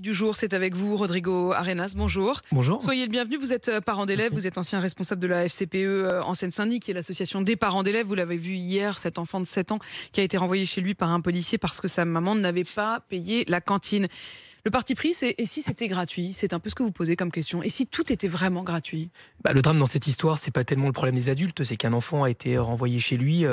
Du jour, c'est avec vous, Rodrigo Arenas. Bonjour. Bonjour. Soyez le bienvenu. Vous êtes parent d'élèves, vous êtes ancien responsable de la FCPE en Seine-Saint-Denis, qui est l'association des parents d'élèves. Vous l'avez vu hier, cet enfant de 7 ans qui a été renvoyé chez lui par un policier parce que sa maman n'avait pas payé la cantine. Le parti pris, c'est et si c'était gratuit? C'est un peu ce que vous posez comme question. Et si tout était vraiment gratuit? Le drame dans cette histoire, c'est pas tellement le problème des adultes, c'est qu'un enfant a été renvoyé chez lui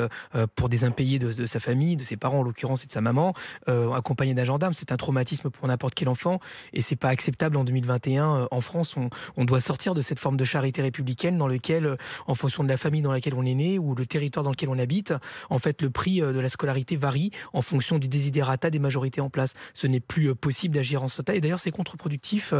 pour des impayés de sa famille, de ses parents en l'occurrence et de sa maman, accompagné d'un gendarme. C'est un traumatisme pour n'importe quel enfant et c'est pas acceptable en 2021. En France, on doit sortir de cette forme de charité républicaine dans lequel, en fonction de la famille dans laquelle on est né ou le territoire dans lequel on habite, en fait, le prix de la scolarité varie en fonction du desiderata des majorités en place. Ce n'est plus possible d'agir en sota. Et d'ailleurs, c'est contre-productif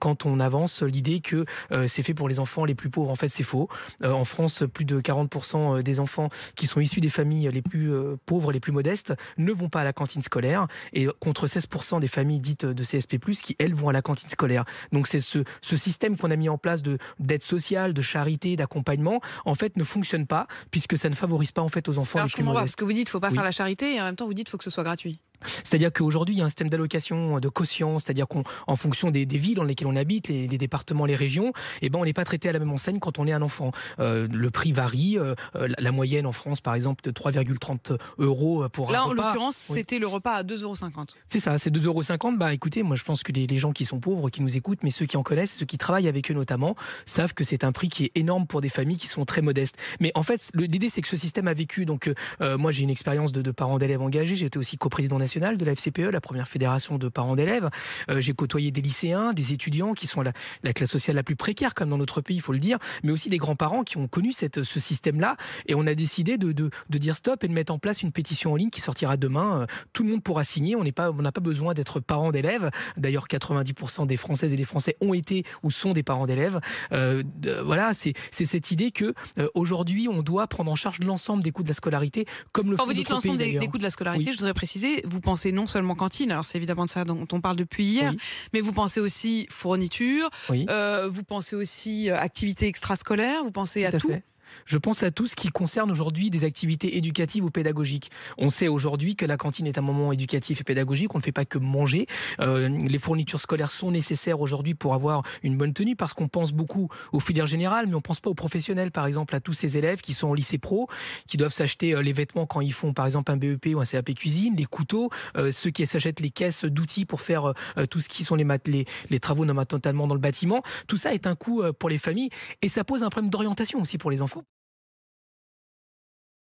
quand on avance l'idée que c'est fait pour les enfants les plus pauvres. En fait, c'est faux. En France, plus de 40% des enfants qui sont issus des familles les plus pauvres, les plus modestes, ne vont pas à la cantine scolaire. Et contre 16% des familles dites de CSP+, qui, elles, vont à la cantine scolaire. Donc, c'est ce système qu'on a mis en place d'aide sociale, de charité, d'accompagnement, en fait, ne fonctionne pas, puisque ça ne favorise pas, en fait, aux enfants les plus modestes. Parce que vous dites qu'il ne faut pas faire la charité, et en même temps, vous dites qu'il faut que ce soit gratuit. C'est-à-dire qu'aujourd'hui, il y a un système d'allocation de quotient, c'est-à-dire qu'en fonction des villes dans lesquelles on habite, les départements, les régions, on n'est pas traité à la même enseigne quand on est un enfant. Le prix varie. La moyenne en France, par exemple, de 3,30 € pour un repas. Là, en l'occurrence, c'était le repas à 2,50 €. C'est ça, c'est 2,50 €. Écoutez, moi, je pense que les gens qui sont pauvres, qui nous écoutent, mais ceux qui en connaissent, ceux qui travaillent avec eux notamment, savent que c'est un prix qui est énorme pour des familles qui sont très modestes. Mais en fait, l'idée, c'est que ce système a vécu. Donc, moi, j'ai une expérience de parents d'élèves engagés. J'étais aussi coprésident national de la FCPE, la première fédération de parents d'élèves. J'ai côtoyé des lycéens, des étudiants qui sont la classe sociale la plus précaire, comme dans notre pays, il faut le dire, mais aussi des grands-parents qui ont connu ce système-là. Et on a décidé de dire stop et de mettre en place une pétition en ligne qui sortira demain. Tout le monde pourra signer. On n'a pas besoin d'être parent d'élèves. D'ailleurs, 90% des Françaises et des Français ont été ou sont des parents d'élèves. Voilà, c'est cette idée que aujourd'hui, on doit prendre en charge l'ensemble des coûts de la scolarité, comme le font d'autres pays. Quand vous dites l'ensemble des coûts de la scolarité, oui. Je voudrais préciser, vous pensez non seulement cantine, alors c'est évidemment de ça dont on parle depuis hier, oui. Mais vous pensez aussi fourniture, oui. Vous pensez aussi activités extrascolaires, vous pensez à tout. Je pense à tout ce qui concerne aujourd'hui des activités éducatives ou pédagogiques. On sait aujourd'hui que la cantine est un moment éducatif et pédagogique. On ne fait pas que manger. Les fournitures scolaires sont nécessaires aujourd'hui pour avoir une bonne tenue parce qu'on pense beaucoup aux filières générales, mais on ne pense pas aux professionnels. Par exemple, à tous ces élèves qui sont en lycée pro, qui doivent s'acheter les vêtements quand ils font par exemple un BEP ou un CAP cuisine, les couteaux, ceux qui s'achètent les caisses d'outils pour faire tout ce qui sont les travaux totalement dans le bâtiment. Tout ça est un coût pour les familles et ça pose un problème d'orientation aussi pour les enfants.